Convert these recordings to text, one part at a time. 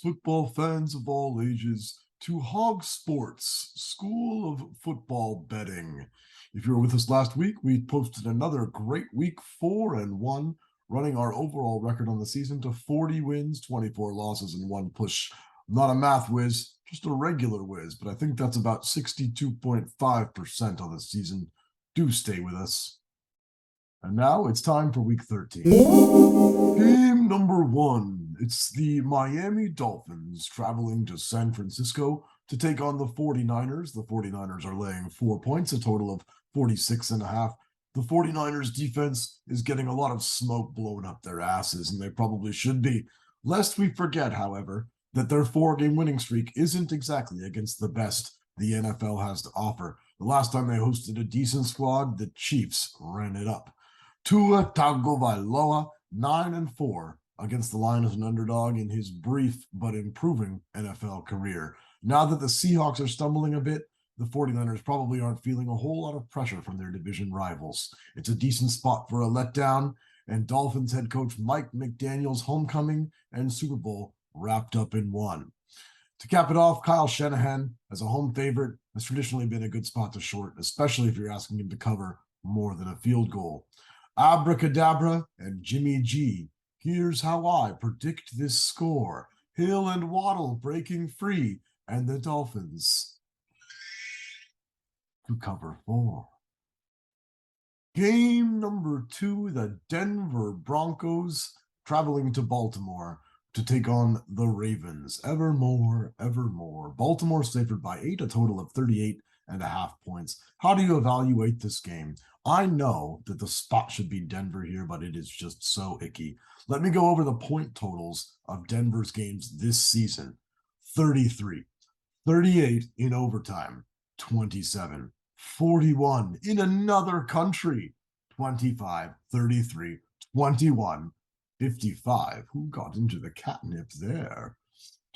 football fans of all ages, to Hog Sports, School of Football Betting. If you were with us last week, we posted another great week, 4-1, running our overall record on the season to 40 wins, 24 losses, and 1 push. Not a math whiz, just a regular whiz, but I think that's about 62.5% on the season. Do stay with us. And now it's time for week 13. Game number 1. It's the Miami Dolphins traveling to San Francisco to take on the 49ers. The 49ers are laying 4 points, a total of 46.5. The 49ers defense is getting a lot of smoke blown up their asses, and they probably should be. Lest we forget, however, that their 4-game winning streak isn't exactly against the best the NFL has to offer. The last time they hosted a decent squad, the Chiefs ran it up. Tua Tagovailoa, 9-4 against the line as an underdog in his brief but improving NFL career. Now that the Seahawks are stumbling a bit, the 49ers probably aren't feeling a whole lot of pressure from their division rivals. It's a decent spot for a letdown, and Dolphins head coach Mike McDaniel's homecoming and Super Bowl wrapped up in one. To cap it off, Kyle Shanahan, as a home favorite, has traditionally been a good spot to short, especially if you're asking him to cover more than a field goal. Abracadabra and Jimmy G. Here's how I predict this score. Hill and Waddle breaking free, and the Dolphins to cover 4. Game number 2, the Denver Broncos traveling to Baltimore to take on the Ravens. Evermore. Baltimore favored by 8, a total of 38.5 points. How do you evaluate this game? I know that the spot should be Denver here, but it is just so icky. Let me go over the point totals of Denver's games this season. 33, 38 in overtime, 27, 41 in another country, 25, 33, 21, 55. Who got into the catnip there?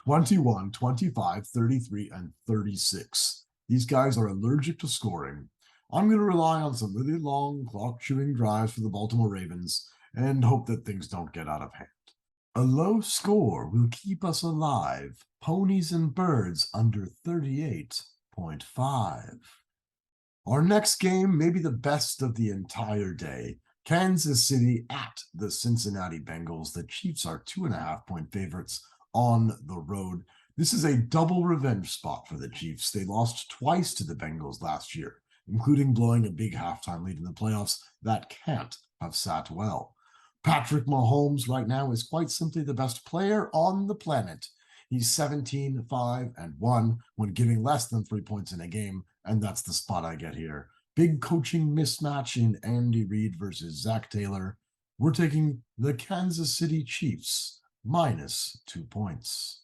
21, 25, 33, and 36. These guys are allergic to scoring. I'm going to rely on some really long clock-chewing drives for the Baltimore Ravens and hope that things don't get out of hand. A low score will keep us alive. Ponies and birds under 38.5. Our next game may be the best of the entire day. Kansas City at the Cincinnati Bengals. The Chiefs are 2.5-point favorites on the road. This is a double revenge spot for the Chiefs. They lost twice to the Bengals last year, including blowing a big halftime lead in the playoffs. That can't have sat well. Patrick Mahomes right now is quite simply the best player on the planet. He's 17-5-1 when giving less than 3 points in a game, and that's the spot I get here. Big coaching mismatch in Andy Reid versus Zach Taylor. We're taking the Kansas City Chiefs -2 points.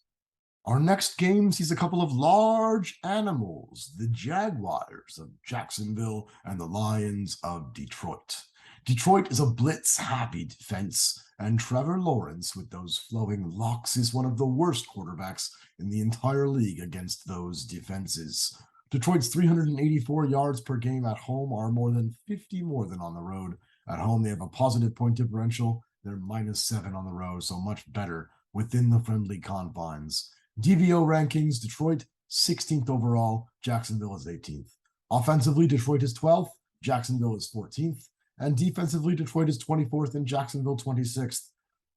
Our next game sees a couple of large animals, the Jaguars of Jacksonville and the Lions of Detroit. Detroit is a blitz-happy defense, and Trevor Lawrence, with those flowing locks, is one of the worst quarterbacks in the entire league against those defenses. Detroit's 384 yards per game at home are more than 50 more than on the road. At home, they have a positive point differential. They're -7 on the road, so much better within the friendly confines. DVO rankings, Detroit 16th overall, Jacksonville is 18th. Offensively, Detroit is 12th, Jacksonville is 14th, and defensively, Detroit is 24th and Jacksonville 26th.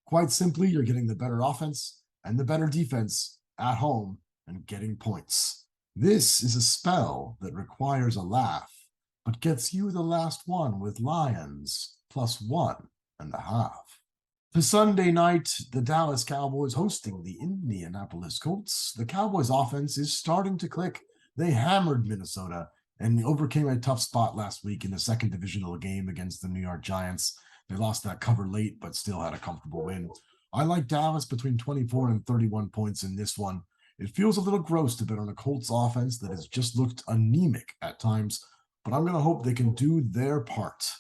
Quite simply, you're getting the better offense and the better defense at home and getting points. This is a spell that requires a laugh, but gets you the last one with Lions +1.5. To Sunday night, the Dallas Cowboys hosting the Indianapolis Colts. The Cowboys' offense is starting to click. They hammered Minnesota and overcame a tough spot last week in the second divisional game against the New York Giants. They lost that cover late, but still had a comfortable win. I like Dallas between 24 and 31 points in this one. It feels a little gross to bet on a Colts offense that has just looked anemic at times, but I'm going to hope they can do their part.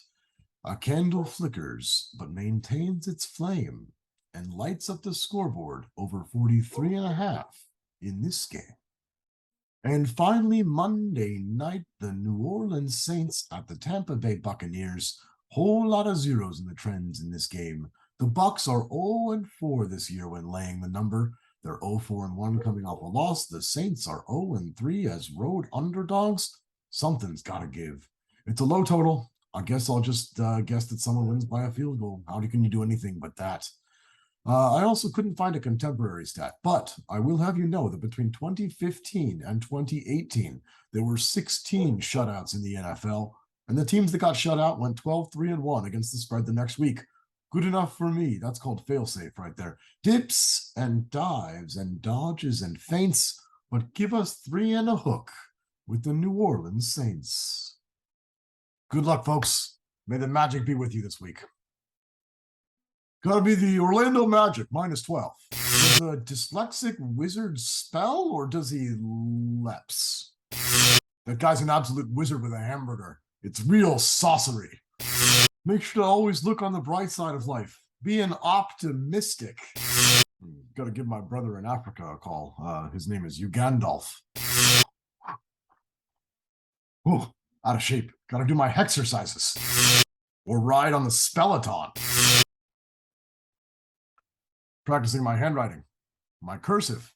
A candle flickers, but maintains its flame and lights up the scoreboard over 43.5 in this game. And finally, Monday night, the New Orleans Saints at the Tampa Bay Buccaneers. Whole lot of zeros in the trends in this game. The Bucs are 0-4 this year when laying the number. They're 0-4-1 coming off a loss. The Saints are 0-3 as road underdogs. Something's got to give. It's a low total. I guess I'll just guess that someone wins by a field goal. How can you do anything but that? I also couldn't find a contemporary stat, but I will have you know that between 2015 and 2018, there were 16 shutouts in the NFL, and the teams that got shut out went 12-3-1 against the spread the next week. Good enough for me. That's called failsafe right there. Dips and dives and dodges and feints, but give us 3 and a hook with the New Orleans Saints. Good luck, folks. May the magic be with you this week. Gotta be the Orlando Magic, -12. Does the dyslexic wizard spell, or does he leps? That guy's an absolute wizard with a hamburger. It's real saucery. Make sure to always look on the bright side of life. Be an optimistic. Gotta give my brother in Africa a call. His name is Ugandolf. Ooh, out of shape. Gotta do my exercises. Or ride on the Spellaton. Practicing my handwriting, my cursive.